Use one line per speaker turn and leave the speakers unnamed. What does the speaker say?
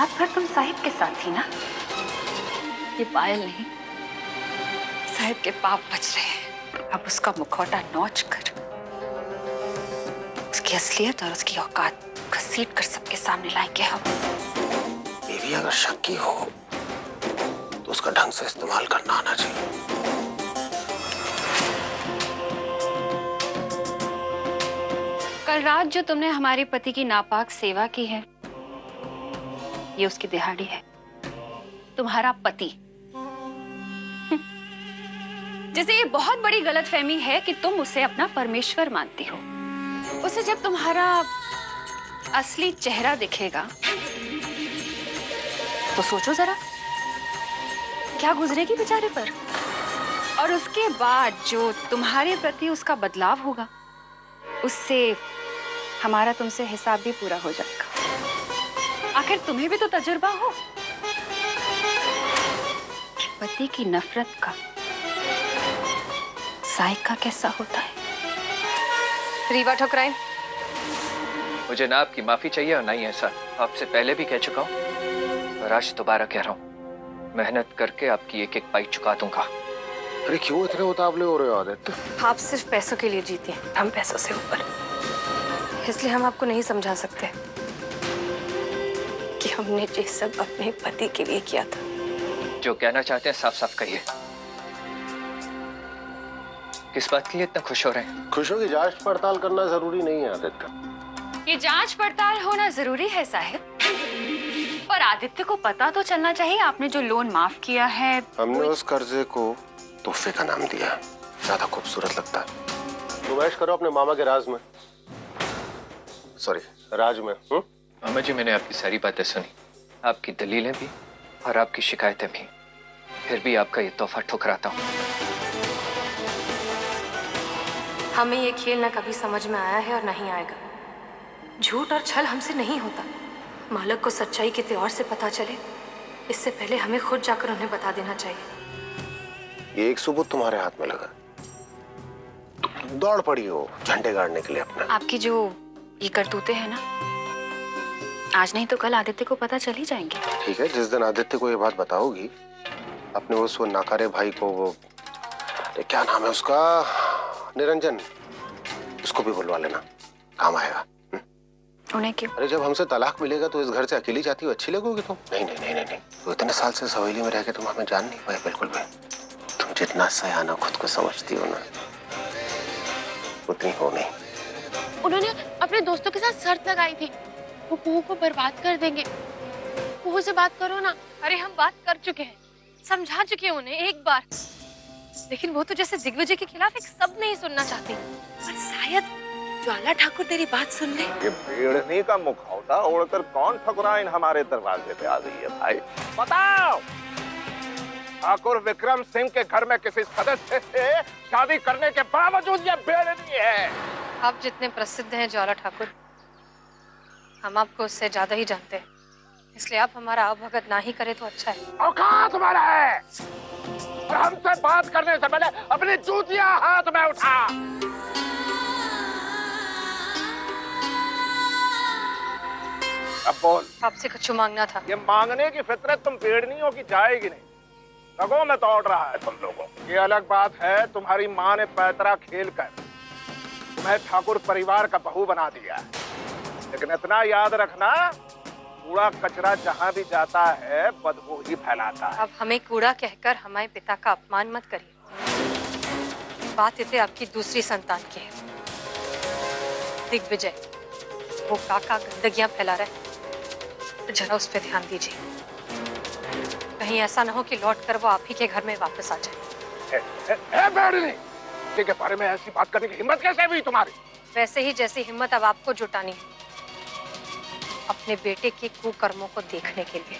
रात भर तुम साहिब के साथ थी ना? ये पायल नहीं, साहिब के पाप बच रहे हैं। अब उसका मुखौटा नोच कर उसकी असलियत और उसकी औकात घसीट कर सबके सामने लाएंगे हम।
देवी अगर शक्की हो तो उसका ढंग से इस्तेमाल करना आना चाहिए।
कल रात जो तुमने हमारे पति की नापाक सेवा की है, ये उसकी दिहाड़ी है। तुम्हारा पति, जिसे ये बहुत बड़ी गलतफहमी है कि तुम उसे अपना परमेश्वर मानती हो, उसे जब तुम्हारा असली चेहरा दिखेगा तो सोचो जरा क्या गुजरेगी बेचारे पर। और उसके बाद जो तुम्हारे प्रति उसका बदलाव होगा, उससे हमारा तुमसे हिसाब भी पूरा हो जाएगा। आखिर तुम्हें भी तो तजुर्बा हो कि पति की नफरत का जायका कैसा होता है।
रीवा ठुकराइन,
मुझे ना आपकी माफी चाहिए और ना ही ऐसा। आपसे पहले भी कह चुका हूँ और आज दोबारा कह रहा हूँ, मेहनत करके आपकी एक एक पाई चुका दूंगा।
अरे क्यों इतने उतावले हो रहे हो आदित्य?
आप सिर्फ पैसों के लिए जीते हैं, हम पैसों से ऊपर। इसलिए हम आपको नहीं समझा सकते कि हमने ये सब अपने पति के लिए किया था।
जो कहना चाहते हैं साफ साफ कहिए। किस बात के लिए इतना खुश हो रहे हैं?
खुशियों की जांच पड़ताल करना जरूरी नहीं है आदित्य।
ये जांच पड़ताल होना जरूरी है साहिब, पर आदित्य को पता तो चलना चाहिए आपने जो लोन माफ किया है।
हमने उस कर्जे को तोहफे का नाम दिया, ज्यादा खूबसूरत लगता है। तुम ऐश करो अपने मामा के राज में, सॉरी राज में।
मामा जी, मैंने आपकी सारी बातें सुनी, आपकी दलीलें भी और आपकी शिकायतें भी, फिर भी आपका ये तोहफा ठुकराता हूँ।
हमें ये खेल ना कभी समझ में आया है और नहीं आएगा। झूठ और छल हमसे नहीं होता। मालक को सच्चाई किसी और से पता चले, इससे पहले हमें खुद जाकर उन्हें बता देना चाहिए।
ये एक सबूत तुम्हारे हाथ में लगा, तुम दौड़ पड़ी हो झंडे गाड़ने के लिए अपना।
आपकी जो ये करतूते हैं ना, आज नहीं तो कल आदित्य को पता चल ही जाएंगे।
ठीक है, जिस दिन आदित्य को ये बात बताओगी, अपने उस वो नाकारे भाई को, वो क्या नाम है उसका, निरंजन, उसको भी बुलवा लेना, काम आएगा।
उन्हें क्यों?
अरे जब हमसे तलाक मिलेगा तो इस घर से अकेली जाती हो अच्छी लगोगी तुम? नहीं नहीं नहीं नहीं नहीं, तो इतने साल से सवेली में रह के तुम हमें जान नहीं पाए बिल्कुल भी। तुम जितना सयाना खुद को समझती हो ना, उतनी हो नहीं।
उन्होंने अपने दोस्तों के साथ शर्त लगाई थी, वो कुहू को बर्बाद कर देंगे। कुहू से बात करो ना। अरे हम बात कर चुके हैं, समझा चुके हैं उन्हें एक बार, लेकिन वो तो जैसे दिग्विजय के खिलाफ एक शब्द नहीं सुनना चाहती। पर शायद ज्वाला ठाकुर तेरी बात सुन ले।
ये भेड़नी का मुखौटा ओढ़कर कौन ठकुराइन हमारे दरवाजे पे आ गई है भाई? बताओ। ठाकुर विक्रम सिंह के घर में किसी सदस्य से शादी करने के बावजूद ये भेड़नी है।
आप जितने प्रसिद्ध हैं ज्वाला ठाकुर, हम आपको उससे ज्यादा ही जानते हैं, इसलिए आप हमारा अवगत ना ही करे तो अच्छा है।
औकात तुम्हारा है और हमसे बात करने से पहले अपनी जूतियां हाथ में उठा। अब बोल।
आपसे कुछ मांगना था।
ये मांगने की फितरत तुम भेड़नियों की जाएगी नहीं, रगों में दौड़ रहा है तुम लोगों। ये अलग बात है, तुम्हारी माँ ने पैतरा खेल कर तुम्हें ठाकुर परिवार का बहू बना दिया है, लेकिन इतना याद रखना, कूड़ा कचरा जहाँ भी जाता है बदबू ही फैलाता है।
अब हमें कूड़ा कहकर हमारे पिता का अपमान मत करिए। बात इतने आपकी दूसरी संतान की है, दिग्विजय। वो काका गंदगियां फैला रहा है, तो जरा उस पर ध्यान दीजिए। कहीं ऐसा ना हो कि लौट कर वो आप ही के घर में वापस आ जाए।
भेड़नी के बारे में ऐसी बात करने की हिम्मत कैसे हुई तुम्हारी?
वैसे ही जैसी हिम्मत अब आपको जुटानी है अपने बेटे के कुकर्मों को देखने के लिए।